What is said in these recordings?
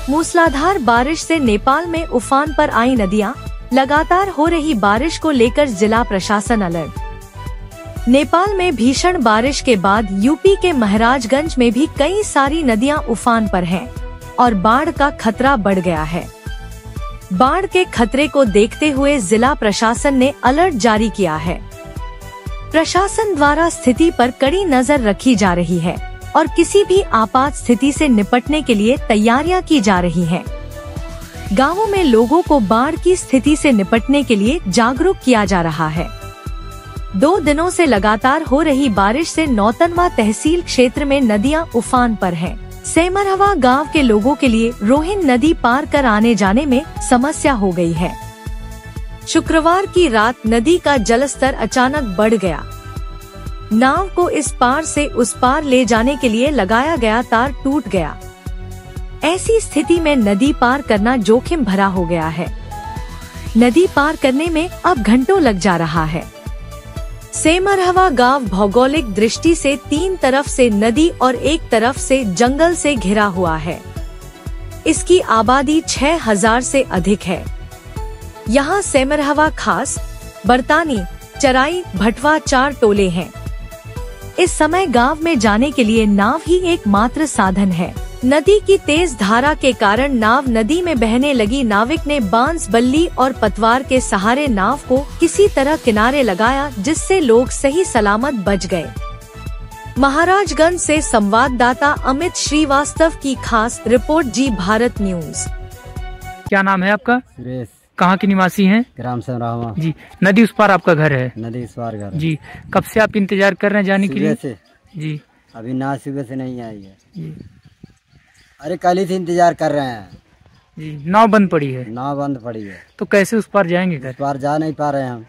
मूसलाधार बारिश से नेपाल में उफान पर आई नदियां। लगातार हो रही बारिश को लेकर जिला प्रशासन अलर्ट। नेपाल में भीषण बारिश के बाद यूपी के महाराजगंज में भी कई सारी नदियां उफान पर हैं और बाढ़ का खतरा बढ़ गया है। बाढ़ के खतरे को देखते हुए जिला प्रशासन ने अलर्ट जारी किया है। प्रशासन द्वारा स्थिति पर कड़ी नजर रखी जा रही है और किसी भी आपात स्थिति से निपटने के लिए तैयारियां की जा रही हैं। गांवों में लोगों को बाढ़ की स्थिति से निपटने के लिए जागरूक किया जा रहा है। 2 दिनों से लगातार हो रही बारिश से नौतनवा तहसील क्षेत्र में नदियां उफान पर हैं। सेमरहवा गांव के लोगों के लिए रोहिन नदी पार कर आने जाने में समस्या हो गई है। शुक्रवार की रात नदी का जलस्तर अचानक बढ़ गया। नाव को इस पार से उस पार ले जाने के लिए लगाया गया तार टूट गया। ऐसी स्थिति में नदी पार करना जोखिम भरा हो गया है। नदी पार करने में अब घंटों लग जा रहा है। सेमरहवा गांव भौगोलिक दृष्टि से 3 तरफ से नदी और एक तरफ से जंगल से घिरा हुआ है। इसकी आबादी 6000 से अधिक है। यहाँ सेमरहवा खास, बरतानी, चराई, भटवा 4 टोले हैं। इस समय गांव में जाने के लिए नाव ही एकमात्र साधन है। नदी की तेज धारा के कारण नाव नदी में बहने लगी। नाविक ने बांस, बल्ली और पतवार के सहारे नाव को किसी तरह किनारे लगाया, जिससे लोग सही सलामत बच गए। महाराजगंज से संवाददाता अमित श्रीवास्तव की खास रिपोर्ट, जी भारत न्यूज। क्या नाम है आपका? सुरेश। कहाँ के निवासी हैं? ग्राम सेमरहवा जी। नदी उस पार आपका घर है? नदी उस पार घर जी। कब से आप इंतजार कर रहे हैं जाने के लिए? से जी। अभी ना सुबह से नहीं आई है जी। अरे कल ही से इंतजार कर रहे हैं जी। नाव बंद पड़ी है? नाव बंद पड़ी है। तो कैसे उस पार जाएंगे घर? उस पार जा नहीं पा रहे हैं हम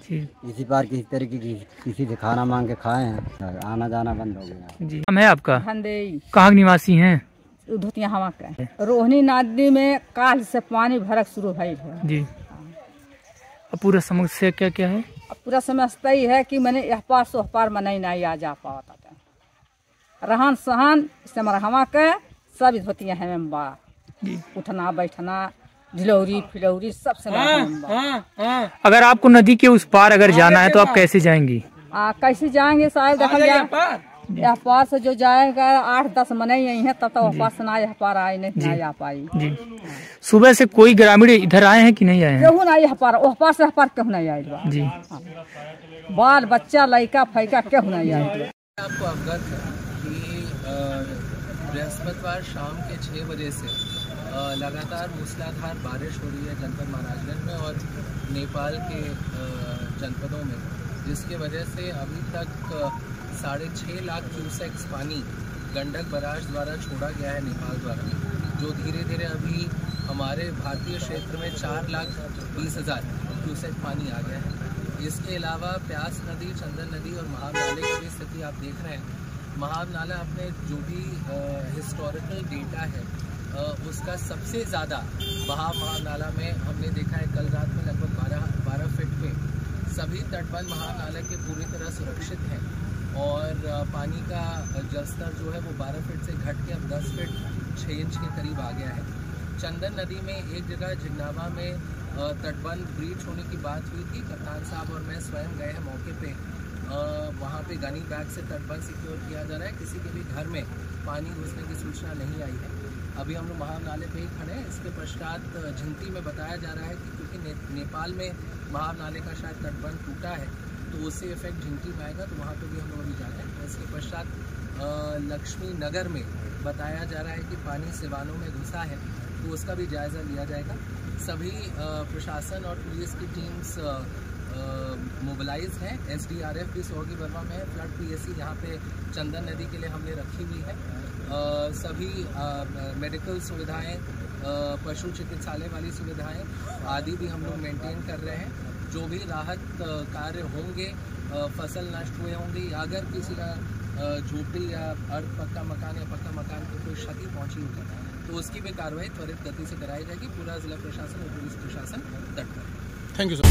जी। इसी पार किसी तरीके की किसी से खाना मांग के खाए हैं, आना जाना बंद हो गया जी। नाम है आपका? कहाँ के निवासी हैं? धोतिया हवा का रोहिणी नदी में काल से पानी भरक शुरू भइल है जी। अब पूरा समस्या क्या क्या है? अब पूरा समस्या ही है कि मैंने यह पार सो पार में नहीं आ जा पाता था। रहन सहन सेमरहवा के सब धोतिया है जी। उठना बैठना, ढिलौरी फिलौरी सब से। अगर आपको नदी के उस पार अगर जाना है तो आप कैसे जाएंगी? कैसे जाएंगे साहब? देखा जाए यह पार से जो जाएगा 8-10 मने यही है, तब तो पार से ना यह पार आए नहीं आ पाई जी। सुबह से कोई ग्रामीण इधर आए हैं कि नहीं आए हैं? केहू ना यह पार, वह पार से पार केहू नहीं आए जी। बाल बच्चा लड़का फैका केहू नहीं आए। आपको अवगत है कि बृहस्पतिवार शाम के 6 बजे से लगातार मूसलाधार बारिश हो रही है जनपद महाराजगंज में और नेपाल के जनपदों में, जिसके वजह से अभी तक 6.5 लाख क्यूसेक्स पानी गंडक बराज द्वारा छोड़ा गया है नेपाल द्वारा, जो धीरे धीरे अभी हमारे भारतीय क्षेत्र में 4,20,000 क्यूसेक पानी आ गया है। इसके अलावा प्यास नदी, चंदन नदी और महाव नाले की भी स्थिति आप देख रहे हैं। महाव नाला अपने जो भी हिस्टोरिकल डेटा है उसका सबसे ज़्यादा बहाव महाव नाला में हमने देखा है। कल रात में लगभग 12 फीट पे सभी तटबंध महाव नाले के पूरी तरह सुरक्षित हैं और पानी का जलस्तर जो है वो 12 फीट से घट के अब 10 फीट 6 इंच के करीब आ गया है। चंदन नदी में एक जगह झिगनावा में तटबंध ब्रीच होने की बात हुई थी। कप्तान साहब और मैं स्वयं गए हैं मौके पे। वहाँ पे गनी बैग से तटबंध सिक्योर किया जा रहा है। किसी के भी घर में पानी घुसने की सूचना नहीं आई है। अभी हम लोग महाव नाले पे ही खड़े हैं। इसके पश्चात झिंती में बताया जा रहा है कि क्योंकि नेपाल में महाव नाले का शायद तटबंध टूटा है तो उससे इफेक्ट झिंती में आएगा, तो वहाँ पे भी हम लोग अभी जा रहे हैं। इसके पश्चात लक्ष्मी नगर में बताया जा रहा है कि पानी सिवानों में घुसा है, तो उसका भी जायज़ा लिया जाएगा। सभी प्रशासन और पुलिस की टीम्स मोबिलाइज हैं। SDRF भी सोहगी वर्मा में है। फ्लड PSC यहाँ पे चंदन नदी के लिए हमने रखी हुई है। सभी मेडिकल सुविधाएं, पशु चिकित्सालय वाली सुविधाएं आदि भी हम लोग मेंटेन कर रहे हैं। जो भी राहत कार्य होंगे, फसल नष्ट हुए होंगे या अगर किसी का झोपड़ी या अर्ध पक्का मकान या पक्का मकान को कोई क्षति पहुंची होगी तो उसकी भी कार्रवाई त्वरित गति से कराई जाएगी। पूरा जिला प्रशासन और पुलिस प्रशासन तत्पर है। Thank you sir.